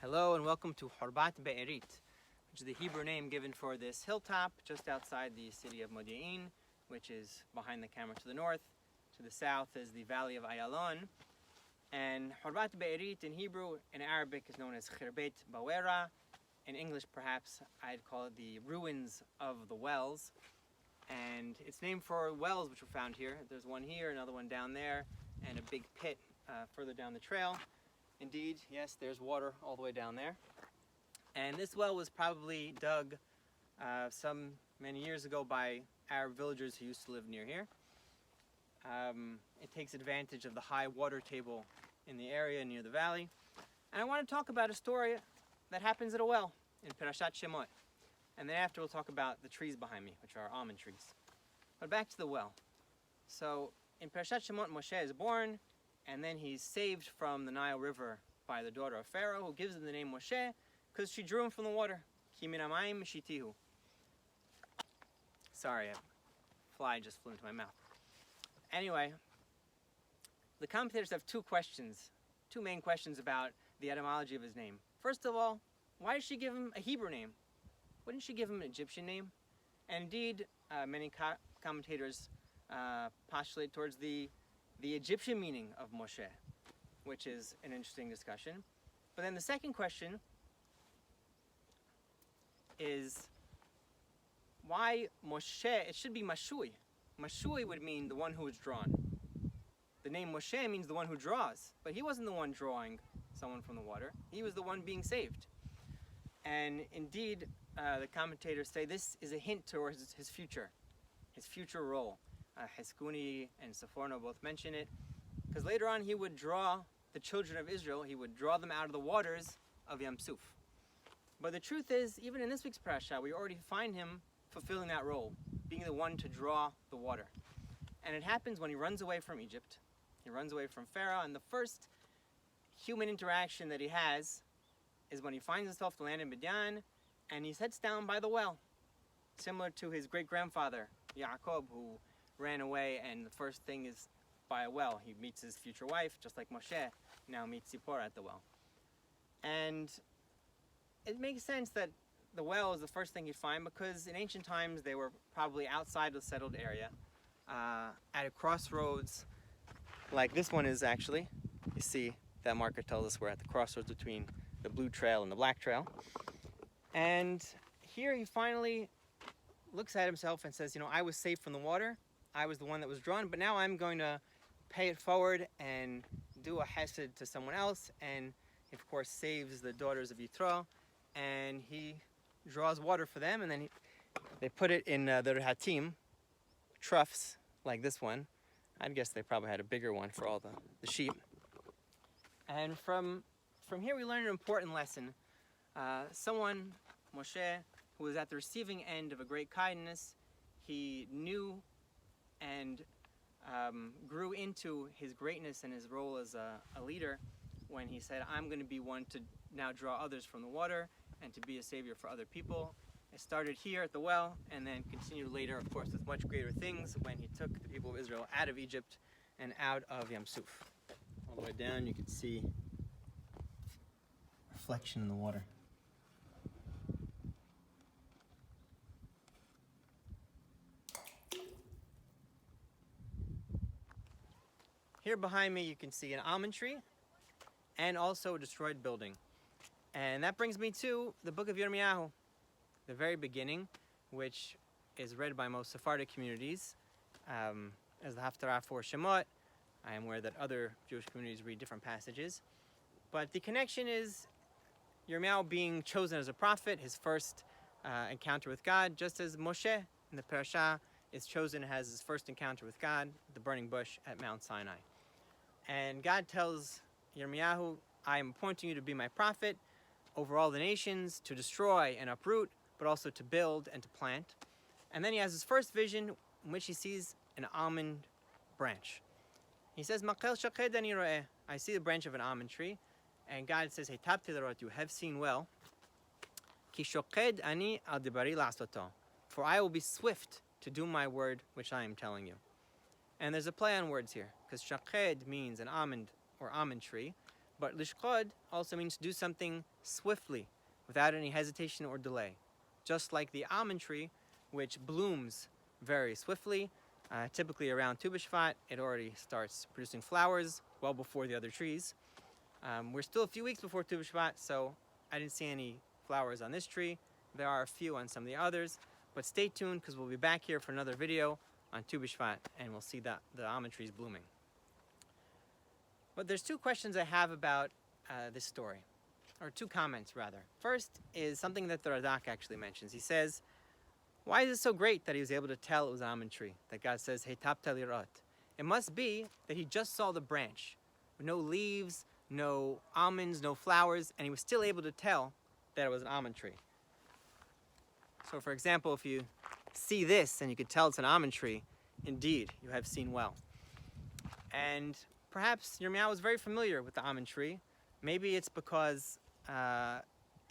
Hello and welcome to Horbat Be'erit, which is the Hebrew name given for this hilltop just outside the city of Modi'in, which is behind the camera to the north. To the south is the valley of Ayalon. And Horbat Be'erit in Hebrew, in Arabic, is known as Khirbet Bawera. In English, perhaps, I'd call it the ruins of the wells. And it's named for wells which were found here. There's one here, another one down there, and a big pit further down the trail. Indeed, yes, there's water all the way down there. And this well was probably dug many years ago by Arab villagers who used to live near here. It takes advantage of the high water table in the area near the valley. And I want to talk about a story that happens at a well in Perashat Shemot. And then after we'll talk about the trees behind me, which are almond trees. But back to the well. So in Perashat Shemot, Moshe is born, and then he's saved from the Nile River by the daughter of Pharaoh, who gives him the name Moshe because she drew him from the water. Ki min hamayim shitihu. Sorry, a fly just flew into my mouth. Anyway, the commentators have two main questions about the etymology of his name. First of all, why did she give him a Hebrew name? Wouldn't she give him an Egyptian name? And indeed, many commentators postulate towards the Egyptian meaning of Moshe, which is an interesting discussion. But then the second question is why Moshe, it should be Mashui. Mashui would mean the one who is drawn. The name Moshe means the one who draws, but he wasn't the one drawing someone from the water. He was the one being saved. And indeed, the commentators say this is a hint towards his future role. Heskuni and Sephorno both mention it, because later on he would draw the children of Israel, he would draw them out of the waters of Yam Suf. But the truth is, even in this week's parasha, we already find him fulfilling that role, being the one to draw the water. And it happens when he runs away from Egypt, he runs away from Pharaoh, and the first human interaction that he has is when he finds himself to land in Midian, and he sits down by the well, similar to his great-grandfather, Yaakov, who ran away, and the first thing is by a well. He meets his future wife, just like Moshe now meets Zipporah at the well. And it makes sense that the well is the first thing you find, because in ancient times they were probably outside the settled area, at a crossroads, like this one is actually. You see that marker tells us we're at the crossroads between the blue trail and the black trail. And here he finally looks at himself and says, I was saved from the water. I was the one that was drawn, but now I'm going to pay it forward and do a hesed to someone else, and of course saves the daughters of Yitro, and he draws water for them, and then they put it in the rehatim, troughs like this one. I guess they probably had a bigger one for all the sheep. And from here we learn an important lesson. Someone, Moshe, who was at the receiving end of a great kindness, he knew and grew into his greatness and his role as a leader when he said, I'm going to be one to now draw others from the water and to be a savior for other people. It started here at the well and then continued later, of course, with much greater things when he took the people of Israel out of Egypt and out of Yam Suf. All the way down you can see reflection in the water. Here behind me you can see an almond tree and also a destroyed building. And that brings me to the book of Yirmiyahu, the very beginning, which is read by most Sephardic communities as the Haftarah for Shemot. I am aware that other Jewish communities read different passages. But the connection is Yirmiyahu being chosen as a prophet, his first encounter with God, just as Moshe in the Parashah is chosen as his first encounter with God, the burning bush at Mount Sinai. And God tells Yirmiyahu, I am appointing you to be my prophet over all the nations, to destroy and uproot, but also to build and to plant. And then he has his first vision in which he sees an almond branch. He says, Makel shaked ani ro'eh. I see the branch of an almond tree. And God says, Heitabti l'ro'eh, you have seen well. Ki shoked ani al dibari la'asoto. For I will be swift to do my word which I am telling you. And there's a play on words here, because shaked means an almond or almond tree, But lishchod also means to do something swiftly, without any hesitation or delay. Just like the almond tree, which blooms very swiftly, typically around Tu B'Shvat, it already starts producing flowers well before the other trees. We're still a few weeks before Tu B'Shvat, so I didn't see any flowers on this tree. There are a few on some of the others, but stay tuned because we'll be back here for another video on Tu B'Shvat, and we'll see the almond trees blooming. But there's two questions I have about this story, or two comments rather. First is something that the Radak actually mentions. He says, why is it so great that he was able to tell it was an almond tree? That God says, hey, tapta lirat. It must be that he just saw the branch, no leaves, no almonds, no flowers, and he was still able to tell that it was an almond tree. So for example, if you see this and you could tell it's an almond tree, indeed, you have seen well. And perhaps Yirmiyahu was very familiar with the almond tree. Maybe it's because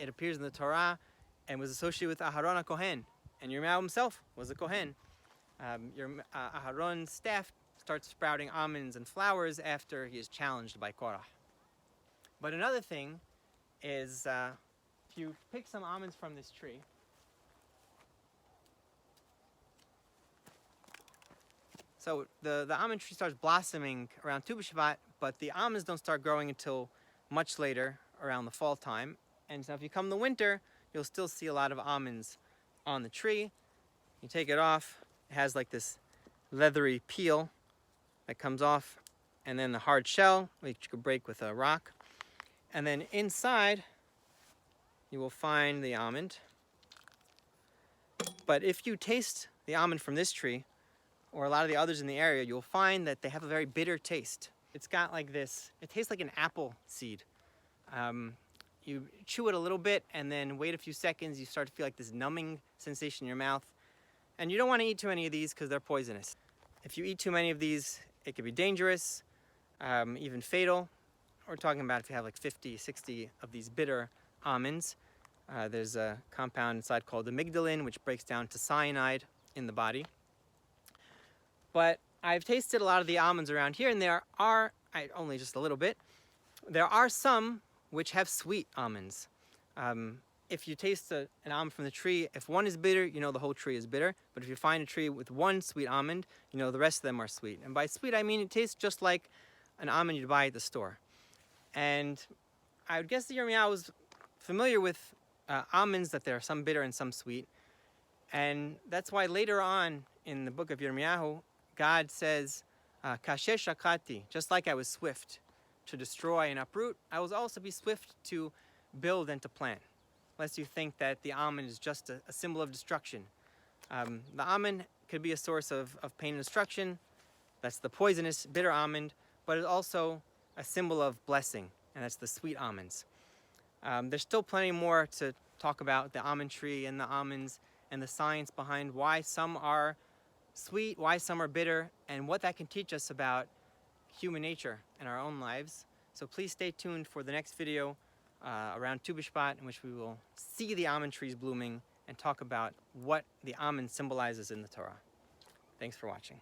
it appears in the Torah and was associated with Aharon HaKohen. And Yirmiyahu himself was a Kohen. Aharon's staff starts sprouting almonds and flowers after he is challenged by Korah. But another thing is, if you pick some almonds from this tree, so the almond tree starts blossoming around Tu B'Shvat, but the almonds don't start growing until much later, around the fall time. And so if you come the winter, you'll still see a lot of almonds on the tree. You take it off, it has like this leathery peel that comes off, and then the hard shell, which you could break with a rock. And then inside, you will find the almond. But if you taste the almond from this tree, or a lot of the others in the area, you'll find that they have a very bitter taste. It's got like this, it tastes like an apple seed. You chew it a little bit and then wait a few seconds, you start to feel like this numbing sensation in your mouth. And you don't want to eat too many of these because they're poisonous. If you eat too many of these, it could be dangerous, even fatal. We're talking about if you have like 50, 60 of these bitter almonds. There's a compound inside called amygdalin, which breaks down to cyanide in the body. But I've tasted a lot of the almonds around here, and there are, only just a little bit, there are some which have sweet almonds. If you taste an almond from the tree, if one is bitter, you know the whole tree is bitter. But if you find a tree with one sweet almond, you know the rest of them are sweet. And by sweet, I mean it tastes just like an almond you'd buy at the store. And I would guess that Yirmiyahu was familiar with almonds, that there are some bitter and some sweet. And that's why later on in the book of Yirmiyahu, God says, Kasher shakati, just like I was swift to destroy and uproot, I will also be swift to build and to plant. Lest you think that the almond is just a symbol of destruction. The almond could be a source of pain and destruction. That's the poisonous, bitter almond, but it's also a symbol of blessing, and that's the sweet almonds. There's still plenty more to talk about the almond tree and the almonds and the science behind why some are sweet, why some are bitter, and what that can teach us about human nature and our own lives. So please stay tuned for the next video around Tu B'Shvat, in which we will see the almond trees blooming and talk about what the almond symbolizes in the Torah. Thanks for watching.